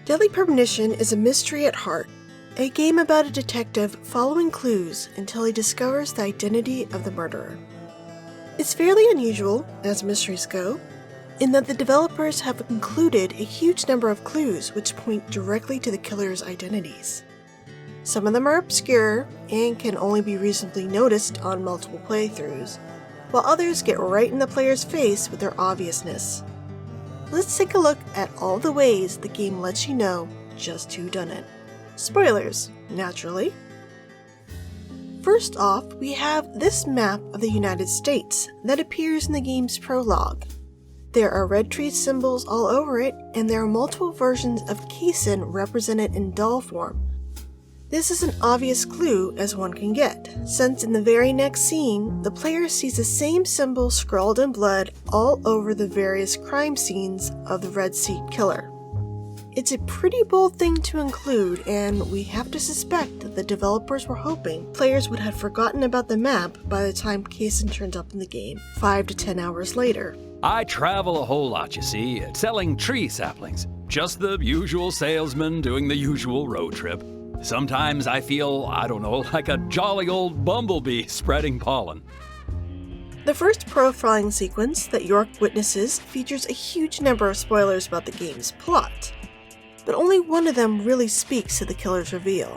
Deadly Premonition is a mystery at heart, a game about a detective following clues until he discovers the identity of the murderer. It's fairly unusual, as mysteries go, in that the developers have included a huge number of clues which point directly to the killer's identities. Some of them are obscure and can only be reasonably noticed on multiple playthroughs, while others get right in the player's face with their obviousness. Let's take a look at all the ways the game lets you know just who done it. Spoilers, naturally. First off, we have this map of the United States that appears in the game's prologue. There are red tree symbols all over it, and there are multiple versions of Kaysen represented in doll form. This is an obvious clue as one can get, since in the very next scene, the player sees the same symbol scrawled in blood all over the various crime scenes of the Red Seed Killer. It's a pretty bold thing to include, and we have to suspect that the developers were hoping players would have forgotten about the map by the time Kaysen turns up in the game, 5 to 10 hours later. I travel a whole lot, you see, selling tree saplings. Just the usual salesman doing the usual road trip. Sometimes I feel, like a jolly old bumblebee spreading pollen. The first profiling sequence that York witnesses features a huge number of spoilers about the game's plot, but only one of them really speaks to the killer's reveal.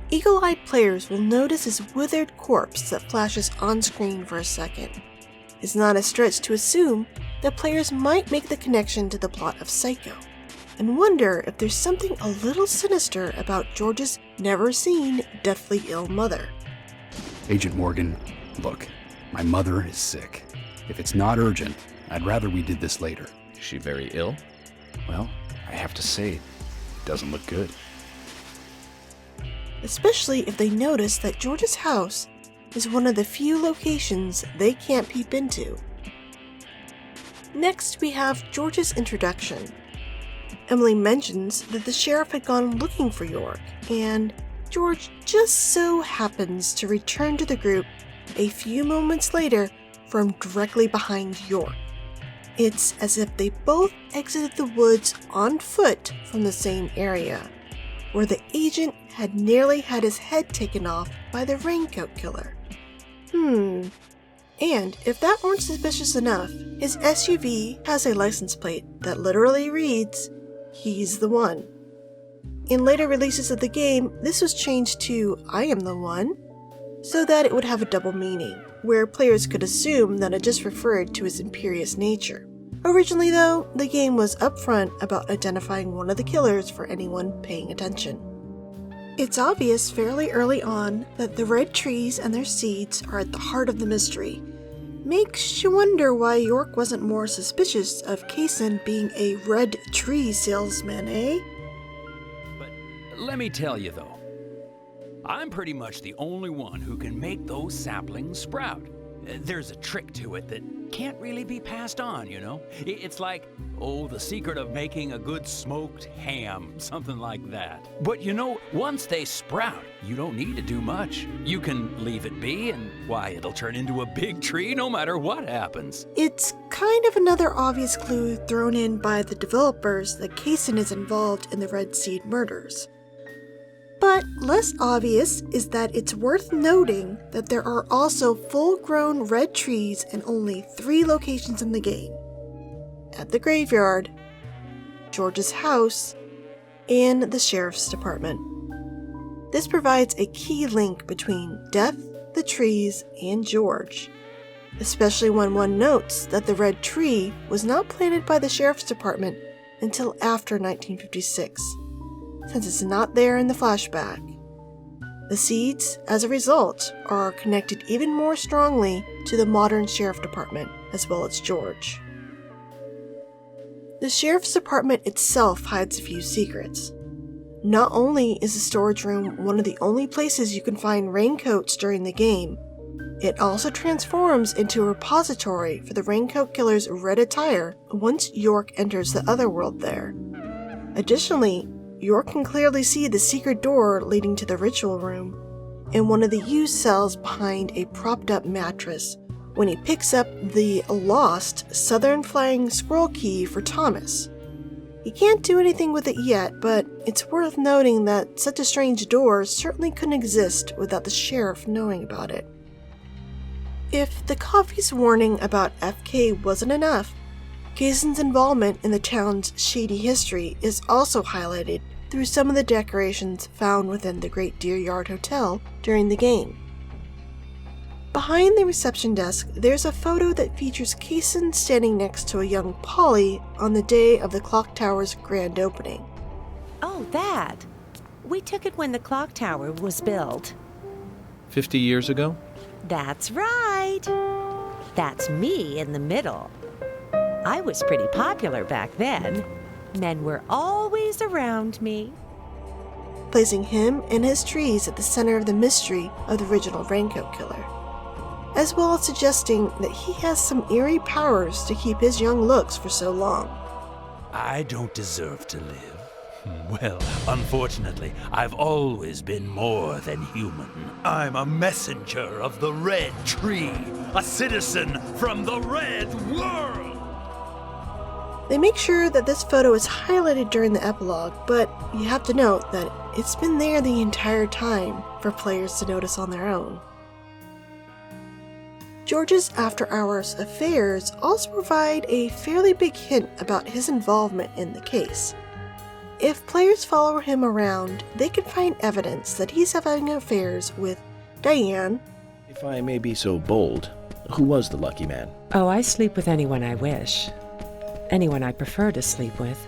Eagle-eyed players will notice his withered corpse that flashes on screen for a second. It's not a stretch to assume that players might make the connection to the plot of Psycho, and wonder if there's something a little sinister about George's never-seen, deathly ill mother. Agent Morgan, look, my mother is sick. If it's not urgent, I'd rather we did this later. Is she very ill? Well, I have to say, it doesn't look good. Especially if they notice that George's house is one of the few locations they can't peep into. Next, we have George's introduction. Emily mentions that the sheriff had gone looking for York, and George just so happens to return to the group a few moments later from directly behind York. It's as if they both exited the woods on foot from the same area, where the agent had nearly had his head taken off by the raincoat killer. And if that weren't suspicious enough, his SUV has a license plate that literally reads, "He's the one." In later releases of the game, this was changed to "I am the one," so that it would have a double meaning, where players could assume that it just referred to his imperious nature. Originally though, the game was upfront about identifying one of the killers for anyone paying attention. It's obvious fairly early on that the red trees and their seeds are at the heart of the mystery. Makes you wonder why York wasn't more suspicious of Kaysen being a red tree salesman, eh? But let me tell you though, I'm pretty much the only one who can make those saplings sprout. There's a trick to it that can't really be passed on, you know? It's like, the secret of making a good smoked ham, something like that. But once they sprout, you don't need to do much. You can leave it be, and it'll turn into a big tree no matter what happens. It's kind of another obvious clue thrown in by the developers that Kaysen is involved in the Red Seed murders. But less obvious is that it's worth noting that there are also full-grown red trees in only 3 locations in the game. At the graveyard, George's house, and the sheriff's department. This provides a key link between death, the trees, and George, especially when one notes that the red tree was not planted by the sheriff's department until after 1956. Since it's not there in the flashback. The seeds, as a result, are connected even more strongly to the modern sheriff department, as well as George. The sheriff's department itself hides a few secrets. Not only is the storage room one of the only places you can find raincoats during the game, it also transforms into a repository for the raincoat killer's red attire once York enters the otherworld there. Additionally, York can clearly see the secret door leading to the ritual room and one of the used cells behind a propped-up mattress when he picks up the lost Southern Flying Squirrel key for Thomas. He can't do anything with it yet, but it's worth noting that such a strange door certainly couldn't exist without the sheriff knowing about it. If the coffee's warning about FK wasn't enough, Kaysen's involvement in the town's shady history is also highlighted through some of the decorations found within the Great Deer Yard Hotel during the game. Behind the reception desk, there's a photo that features Kaysen standing next to a young Polly on the day of the clock tower's grand opening. Oh, that! We took it when the clock tower was built. 50 years ago? That's right! That's me in the middle. I was pretty popular back then. Men were always around me. Placing him and his trees at the center of the mystery of the original Raincoat Killer, as well as suggesting that he has some eerie powers to keep his young looks for so long. I don't deserve to live. Well, unfortunately, I've always been more than human. I'm a messenger of the Red Tree, a citizen from the Red World! They make sure that this photo is highlighted during the epilogue, but you have to note that it's been there the entire time for players to notice on their own. George's after-hours affairs also provide a fairly big hint about his involvement in the case. If players follow him around, they can find evidence that he's having affairs with Diane. If I may be so bold, who was the lucky man? Oh, I sleep with anyone I wish. Anyone I prefer to sleep with.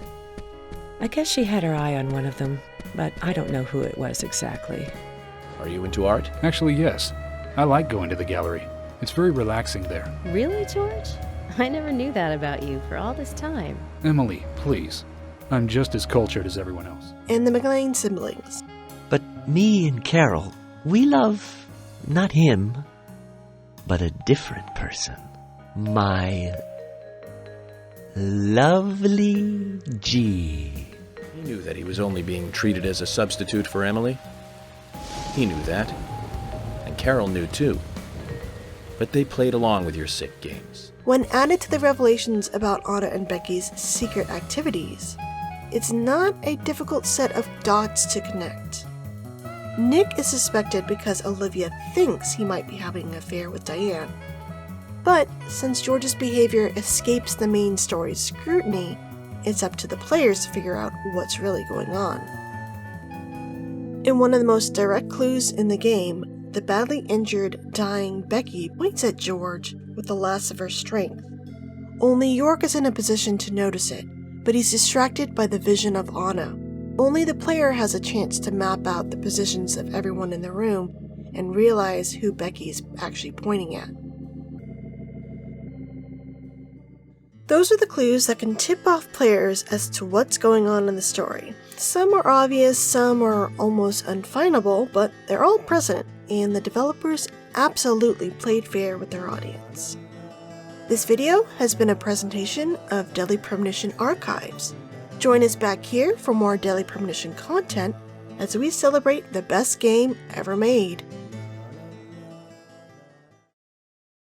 I guess she had her eye on one of them, but I don't know who it was exactly. Are you into art? Actually, yes. I like going to the gallery. It's very relaxing there. Really, George? I never knew that about you for all this time. Emily, please. I'm just as cultured as everyone else. And the McLean siblings. But me and Carol, we love not him, but a different person. My lovely G. He knew that he was only being treated as a substitute for Emily. He knew that. And Carol knew too. But they played along with your sick games. When added to the revelations about Anna and Becky's secret activities, it's not a difficult set of dots to connect. Nick is suspected because Olivia thinks he might be having an affair with Diane. But since George's behavior escapes the main story's scrutiny, it's up to the players to figure out what's really going on. In one of the most direct clues in the game, the badly injured, dying Becky points at George with the last of her strength. Only York is in a position to notice it, but he's distracted by the vision of Anna. Only the player has a chance to map out the positions of everyone in the room and realize who Becky's actually pointing at. Those are the clues that can tip off players as to what's going on in the story. Some are obvious, some are almost unfindable, but they're all present, and the developers absolutely played fair with their audience. This video has been a presentation of Deadly Premonition Archives. Join us back here for more Deadly Premonition content as we celebrate the best game ever made.